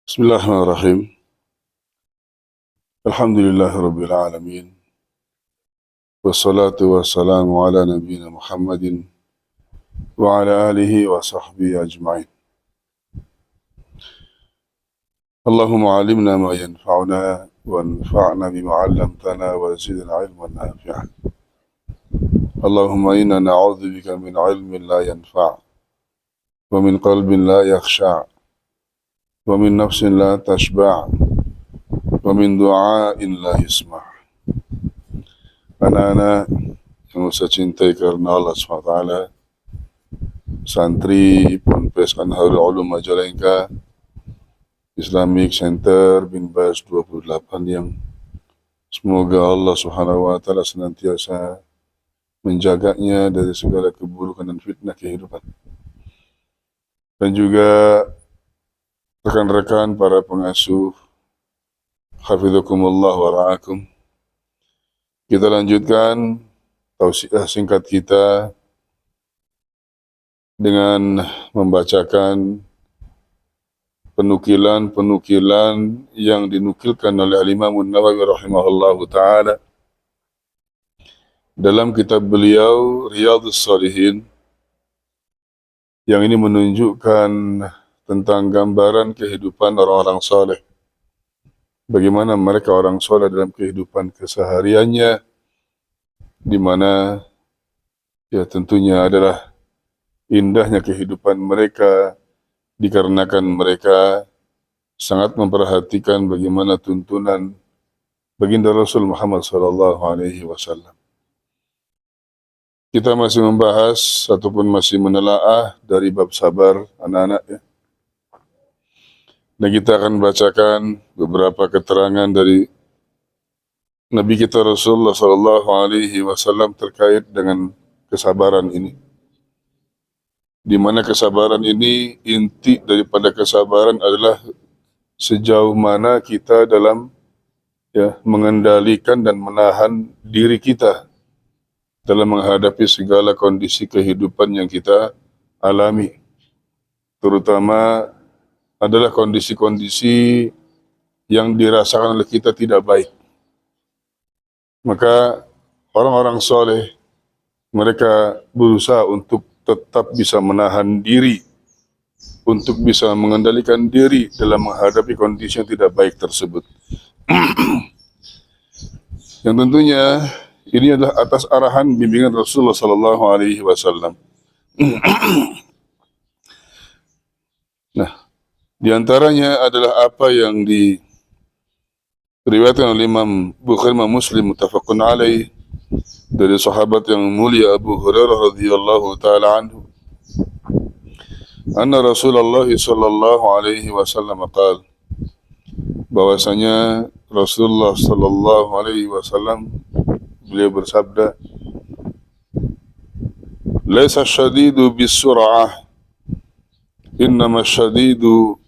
Bismillahirrahmanirrahim. Alhamdulillahirabbil alamin. Wassalatu wassalamu ala nabiyyina Muhammadin wa ala alihi wa sahbihi ajma'in. Allahumma 'allimna ma yanfa'una wanfa'na bima 'allamtana wa zidna 'ilman nafi'an. Allahumma inna na'udzubika min 'ilmin la yanfa' wa min qalbin la yakhsha' wa min nafsin la tashba' wa min du'ain la yusma'. Anak-anak yang saya cintai karena Allah SWT, santri Ponpes Anharul Ulum Majalengka Islamic Center bin Bas 28 yang semoga Allah SWT senantiasa menjaganya dari segala keburukan dan fitnah kehidupan. Dan juga rekan-rekan para pengasuh, hafizakumullah wa ra'akum. Kita lanjutkan tausiah singkat kita dengan membacakan penukilan-penukilan yang dinukilkan oleh Al-Imam An-Nawawi rahimahullahu ta'ala dalam kitab beliau Riyadhus Shalihin, yang ini menunjukkan tentang gambaran kehidupan orang-orang saleh. Bagaimana mereka orang soleh dalam kehidupan kesehariannya, di mana ya tentunya adalah indahnya kehidupan mereka dikarenakan mereka sangat memperhatikan bagaimana tuntunan baginda Rasul Muhammad SAW. Kita masih membahas ataupun masih menelaah dari bab sabar anak-anak ya. Dan kita akan bacakan beberapa keterangan dari Nabi kita Rasulullah SAW terkait dengan kesabaran ini. Di mana kesabaran ini, inti daripada kesabaran adalah sejauh mana kita dalam mengendalikan dan menahan diri kita dalam menghadapi segala kondisi kehidupan yang kita alami. Terutama adalah kondisi-kondisi yang dirasakan oleh kita tidak baik. Maka orang-orang soleh, mereka berusaha untuk tetap bisa menahan diri, untuk bisa mengendalikan diri dalam menghadapi kondisi yang tidak baik tersebut. Yang tentunya ini adalah atas arahan bimbingan Rasulullah SAW. Nah, di antaranya adalah apa yang diriwayatkan oleh Imam Bukhari dan Muslim muttafaqun alaih dari sahabat yang mulia Abu Hurairah radhiyallahu taala anhu. Anna Rasulullah sallallahu alaihi wasallam qala, bahwasanya Rasulullah sallallahu alaihi wasallam beliau bersabda, "Laisa syadidu bis-sur'ah, innama syadidu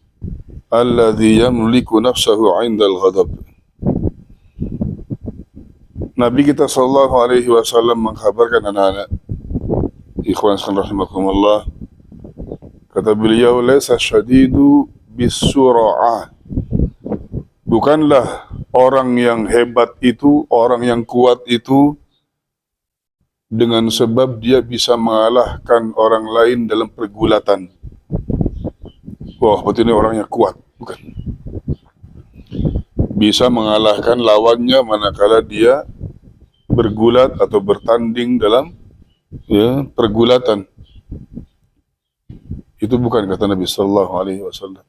alladhi yamliku nafsahu 'inda al-ghadab." Nabi kita sallallahu alaihi wasallam mengkhabarkan anak-anak, ikhwan sekalian rahimakumullah, kata beliau, laisa syadidu bis-sur'ah, bukanlah orang yang hebat itu, orang yang kuat itu dengan sebab dia bisa mengalahkan orang lain dalam pergulatan. Wah, berarti ini orangnya kuat, bukan? Bisa mengalahkan lawannya manakala dia bergulat atau bertanding dalam pergulatan. Itu bukan kata Nabi sallallahu alaihi wasallam.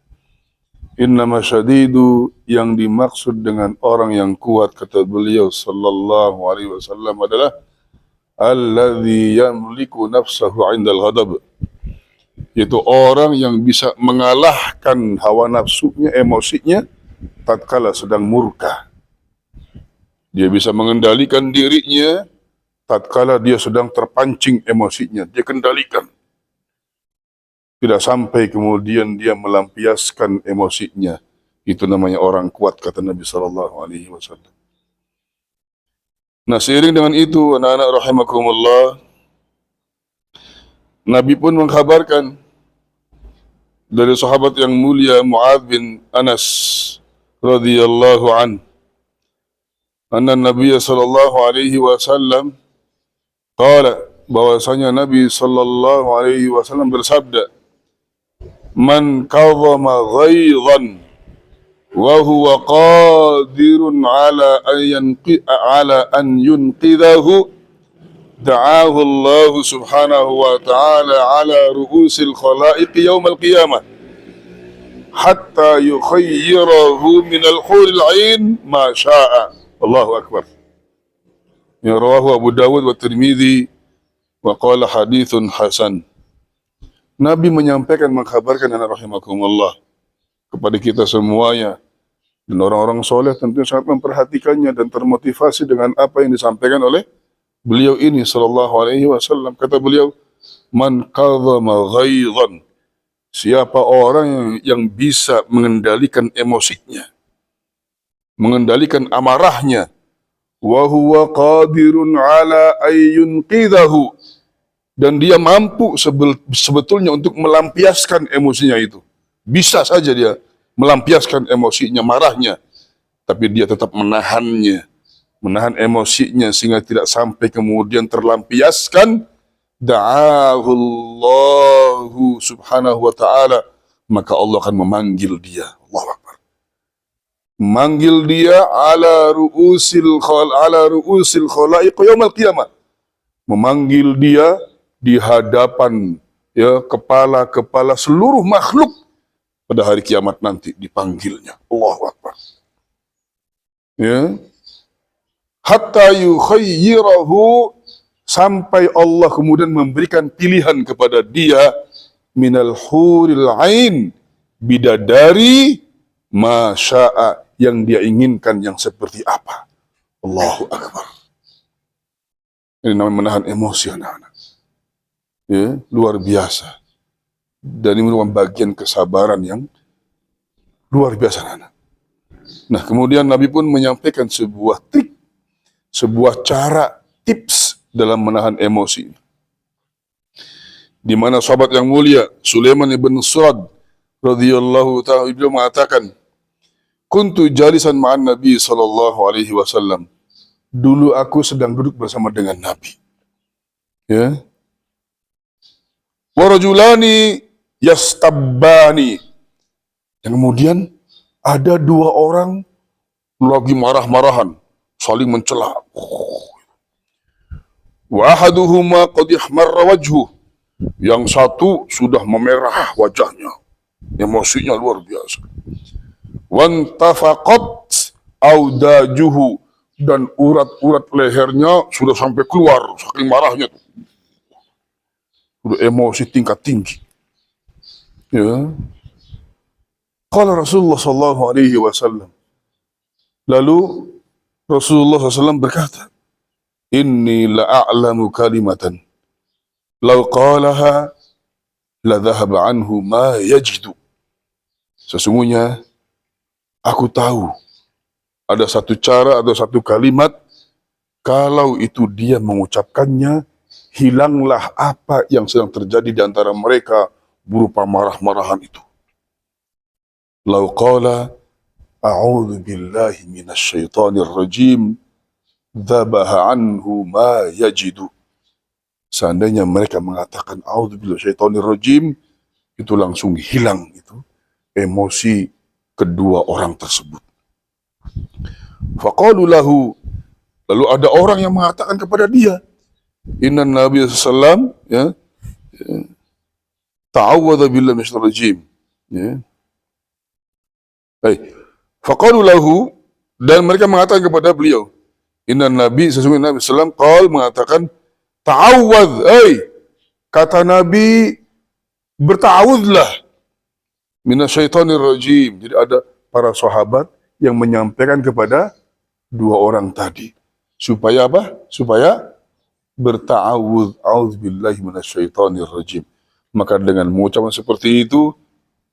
Innama syadidu, yang dimaksud dengan orang yang kuat kata beliau sallallahu alaihi wasallam adalah alladzi yamliku nafsahu 'indal ghadab, yaitu orang yang bisa mengalahkan hawa nafsunya, emosinya tatkala sedang murka. Dia bisa mengendalikan dirinya tatkala dia sedang terpancing emosinya, dia kendalikan. Tidak sampai kemudian dia melampiaskan emosinya. Itu namanya orang kuat kata Nabi SAW. Nah, seiring dengan itu anak-anak rahimakumullah, Nabi pun mengkhabarkan dari sahabat yang mulia Mu'adz bin Anas radhiyallahu an, anna Nabi sallallahu alaihi wasallam qala, bahwasanya Nabi sallallahu alaihi wasallam bersabda, man kadhama ghaidhan wa huwa qadirun ala an yunqidhahu da'ahu Allah subhanahu wa ta'ala ala ru'usil khalaiq yawm al-qiyamah hatta yukhayyirahu min al-huril 'ain ma syaa. Allahu akbar. Ya, rawahu Abu Dawud wa Tirmidzi wa qala hadithun hasan. Nabi menyampaikan, mengkhabarkan anak rahimakumullah kepada kita semuanya, dan orang-orang soleh tentunya sangat memperhatikannya dan termotivasi dengan apa yang disampaikan oleh beliau ini sallallahu alaihi wasallam. Kata beliau, man kadhama ghaidhan, siapa orang yang bisa mengendalikan emosinya, mengendalikan amarahnya, wa huwa qadirun ala ayyunqidhahu, dan dia mampu sebetulnya untuk melampiaskan emosinya itu. Bisa saja dia melampiaskan emosinya, marahnya, tapi dia tetap menahannya, menahan emosinya sehingga tidak sampai kemudian terlampiaskan. Da'ahu Allahu subhanahu wa ta'ala, maka Allah akan memanggil dia. Allahu akbar. Memanggil dia ala ru'usil khalaiq yaumil qiyamah. Memanggil dia di hadapan kepala-kepala seluruh makhluk pada hari kiamat nanti, dipanggilnya. Allahu akbar. Ya. Hatta yukhayyirahu, sampai Allah kemudian memberikan pilihan kepada dia, minal huril ain, bidadari, ma syaa, yang dia inginkan, yang seperti apa. Allahu akbar. Ini namanya menahan emosi anak-anak. Ya, luar biasa. Dan ini merupakan bagian kesabaran yang luar biasa anak-anak. Nah, kemudian Nabi pun menyampaikan sebuah trik, sebuah cara, tips dalam menahan emosi. Di mana sahabat yang mulia Sulaiman ibn Surad radhiyallahu ta'ala beliau mengatakan, kuntu jalisan ma'an Nabi sallallahu alaihi wasallam. Dulu aku sedang duduk bersama dengan Nabi. Ya. Wa rajulani yastabbani. Dan kemudian ada dua orang lagi marah-marahan, saling mencela. Wa ahaduhuma qad ihmarra wajhu. Yang satu sudah memerah wajahnya, emosinya luar biasa. Wantafaqat audajuhu, dan urat-urat lehernya sudah sampai keluar saking marahnya. Sudah emosi tingkat tinggi. Ya. Qala Rasulullah sallallahu alaihi wasallam. Lalu Rasulullah SAW berkata, inni la'a'lamu kalimatan law qalaha la dhahaba anhu ma yajidu. Sesungguhnya aku tahu ada satu cara atau satu kalimat, kalau itu dia mengucapkannya, hilanglah apa yang sedang terjadi di antara mereka berupa marah-marahan itu. Law qala a'udzu billahi minasy syaithanir rajim dhabaha anhu ma yajidu. Seandainya mereka mengatakan a'udzu billahi syaitonir rajim, itu langsung hilang itu emosi kedua orang tersebut. Faqalu lahu, lalu ada orang yang mengatakan kepada dia, inna Nabi sallallahu alaihi wasallam ta'awwadha billahi minasyaitonir rajim. Ya. Faqalu lahu, dan mereka mengatakan kepada beliau, inna Nabi, sesungguhnya Nabi sallallahu alaihi wasallam qala, mengatakan ta'awwadh, kata Nabi, berta'awudlah minasyaitonir rajim. Jadi ada para sahabat yang menyampaikan kepada dua orang tadi supaya apa? Supaya berta'awudz, a'udzubillahi minasyaitonir rajim. Maka dengan mengucapkan seperti itu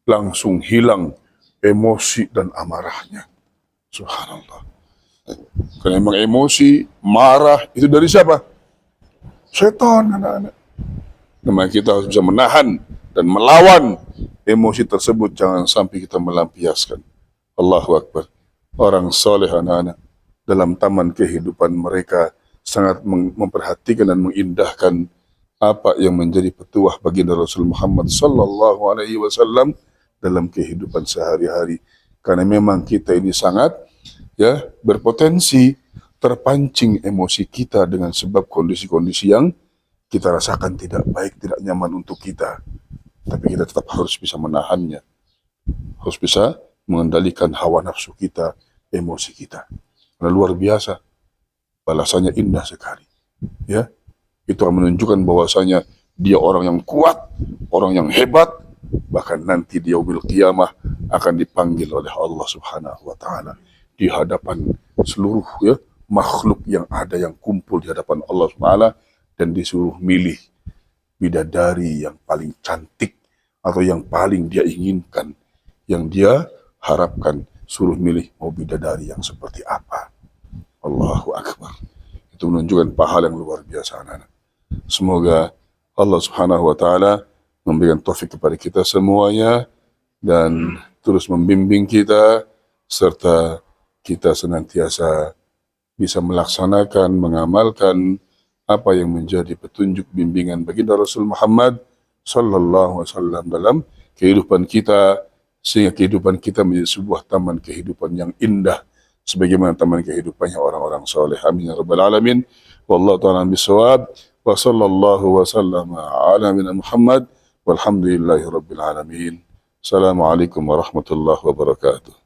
langsung hilang emosi dan amarahnya. Subhanallah. Karena memang emosi, marah itu dari siapa? Setan, anak-anak. Namanya kita harus bisa menahan dan melawan emosi tersebut jangan sampai kita melampiaskan. Allahu Akbar. Orang soleh anak-anak dalam taman kehidupan mereka sangat memperhatikan dan mengindahkan apa yang menjadi petuah baginda Rasul Muhammad sallallahu alaihi wasallam dalam kehidupan sehari-hari. Karena memang kita ini sangat berpotensi terpancing emosi kita dengan sebab kondisi-kondisi yang kita rasakan tidak baik, tidak nyaman untuk kita. Tapi kita tetap harus bisa menahannya. Harus bisa mengendalikan hawa nafsu kita, emosi kita. Karena luar biasa, balasannya indah sekali. Ya, itu menunjukkan bahwasanya dia orang yang kuat, orang yang hebat, bahkan nanti di yaumil qiyamah akan dipanggil oleh Allah Subhanahu wa taala di hadapan seluruh makhluk yang ada yang kumpul di hadapan Allah Subhanahu wa taala dan disuruh milih bidadari yang paling cantik atau yang paling dia inginkan, yang dia harapkan, suruh milih mau bidadari yang seperti apa. Allahu Akbar. Itu menunjukkan pahala yang luar biasa anak-anak. Semoga Allah Subhanahu wa taala memberikan taufik kepada kita semuanya dan terus membimbing kita serta kita senantiasa bisa melaksanakan, mengamalkan apa yang menjadi petunjuk bimbingan baginda Rasul Muhammad sallallahu alaihi wasallam dalam kehidupan kita, sehingga kehidupan kita menjadi sebuah taman kehidupan yang indah sebagaimana taman kehidupannya orang-orang saleh. Amin ya rabbal alamin. Wallahu ta'ala bisawab. Wa sallallahu wa sallama ala nabiyina Muhammad walhamdulillahi rabbil alamin. Assalamualaikum warahmatullahi wabarakatuh.